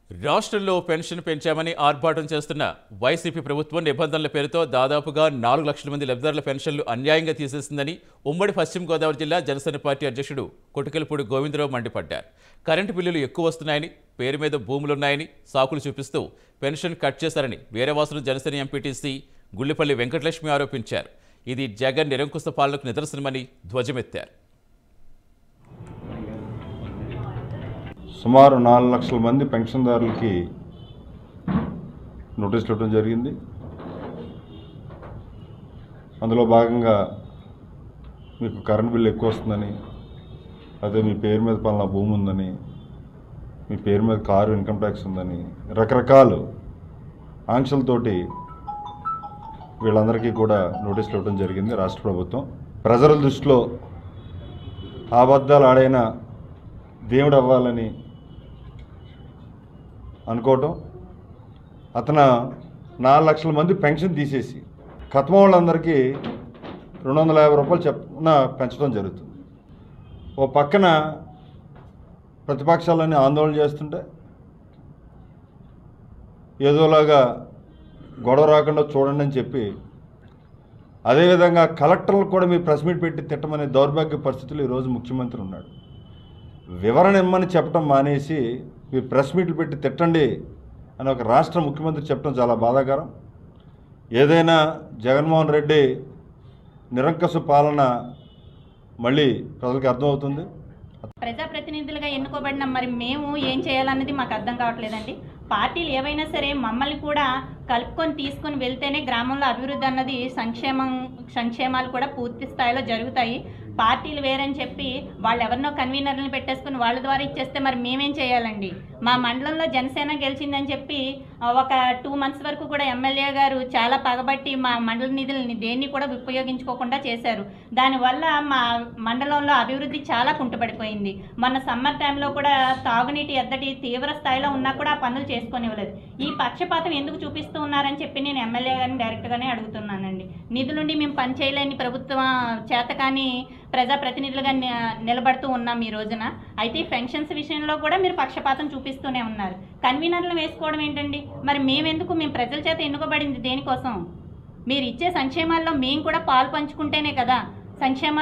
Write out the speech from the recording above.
రాష్ట్రంలో పెన్షన్ పెంచామని ఆర్భాటం చేస్తున్న వైసీపీ ప్రభుత్వం నిబంధనల పేరుతో దాదాపుగా 4 లక్షల మంది లబ్ధిదారుల పెన్షన్లు అన్యాయంగా తీసేసిందని ఉమ్మడి పశ్చిమ గోదావరి జిల్లా జనసేన పార్టీ అధ్యక్షుడు కొటికెలపూడి గోవిందరావు మండిపడ్డారు. కరెంటు బిల్లులు ఎక్కువ వస్తున్నాయని, పేరు మీద భూములున్నాయని సాకులు చూపిస్తూ పెన్షన్ కట్ చేశారని వీరవాసులు జనసేన ఎంపీటీసీ గుళ్లిపల్లి వెంకటలక్ష్మి ఆరోపించారు. ఇది జగన్ నిరంకుశ పాలనకు నిదర్శనమని ధ్వజమెత్తారు. సుమారు 4 లక్షల మంది పెన్షన్దారులకి నోటీసులు ఇవ్వడం జరిగింది. అందులో భాగంగా మీకు కరెంట్ బిల్లు ఎక్కువ వస్తుందని, అదే మీ పేరు మీద పలానా భూమి ఉందని, మీ పేరు మీద కారు ఇన్కమ్ ట్యాక్స్ ఉందని రకరకాల ఆంక్షలతోటి వీళ్ళందరికీ కూడా నోటీసులు ఇవ్వడం జరిగింది రాష్ట్ర ప్రభుత్వం. ప్రజల దృష్టిలో అబద్ధాలు ఆడైన దేవుడు అవ్వాలని అనుకోవటం, అతను 4 లక్షల మంది పెన్షన్ తీసేసి కథమ వాళ్ళందరికీ 250 రూపాయలు చొప్పున పెంచడం జరుగుతుంది. ఓ పక్కన ప్రతిపక్షాలన్నీ ఆందోళన చేస్తుంటే ఏదోలాగా గొడవ రాకుండా చూడండి అని చెప్పి, అదేవిధంగా కలెక్టర్లకు కూడా మీ ప్రెస్ మీట్ పెట్టి తిట్టమనే దౌర్భాగ్య పరిస్థితులు ఈరోజు ముఖ్యమంత్రి ఉన్నాడు. వివరణ ఇమ్మని చెప్పడం మానేసి మీరు ప్రెస్ మీట్లు పెట్టి తిట్టండి అని ఒక రాష్ట్ర ముఖ్యమంత్రి చెప్పడం చాలా బాధాకరం. ఏదైనా జగన్మోహన్ రెడ్డి నిరంకుశ పాలన మళ్ళీ ప్రజలకు అర్థమవుతుంది. ప్రజాప్రతినిధులుగా ఎన్నుకోబడిన మరి మేము ఏం చేయాలన్నది మాకు అర్థం కావట్లేదండి. పార్టీలు ఏవైనా సరే మమ్మల్ని కూడా కలుపుకొని తీసుకొని వెళ్తేనే గ్రామంలో అభివృద్ధి అన్నది సంక్షేమాలు కూడా పూర్తి స్థాయిలో జరుగుతాయి. పార్టీలు వేరని చెప్పి వాళ్ళు ఎవరినో కన్వీనర్లను పెట్టేసుకుని వాళ్ళ ద్వారా ఇచ్చేస్తే మరి మేమేం చేయాలండి? మా మండలంలో జనసేన గెలిచిందని చెప్పి ఒక 2 మంత్స్ వరకు కూడా ఎమ్మెల్యే గారు చాలా పగబట్టి మా మండల నిధులని దేన్ని కూడా ఉపయోగించుకోకుండా చేశారు. దానివల్ల మా మండలంలో అభివృద్ధి చాలా కుంటుపడిపోయింది. మొన్న సమ్మర్ టైంలో కూడా తాగునీటి ఎద్దడి తీవ్ర స్థాయిలో ఉన్నా కూడా ఆ పనులు చేసుకునివ్వలేదు. ఈ పక్షపాతం ఎందుకు చూపిస్తూ ఉన్నారని చెప్పి నేను ఎమ్మెల్యే గారిని డైరెక్ట్గానే అడుగుతున్నానండి. నిధులుండి మేము పని చేయలేని ప్రభుత్వం చేతకాని ప్రజాప్రతినిధులుగా నిలబడుతూ ఉన్నాం ఈ రోజున. అయితే పెన్షన్స్ విషయంలో కూడా మీరు పక్షపాతం చూపిస్తూనే ఉన్నారు. కన్వీనర్లు వేసుకోవడం ఏంటండి? మరి మేము ప్రజల చేత ఎన్నుకోబడింది దేనికోసం? మీరు ఇచ్చే సంక్షేమాల్లో మేము కూడా పాలు పంచుకుంటేనే కదా సంక్షేమ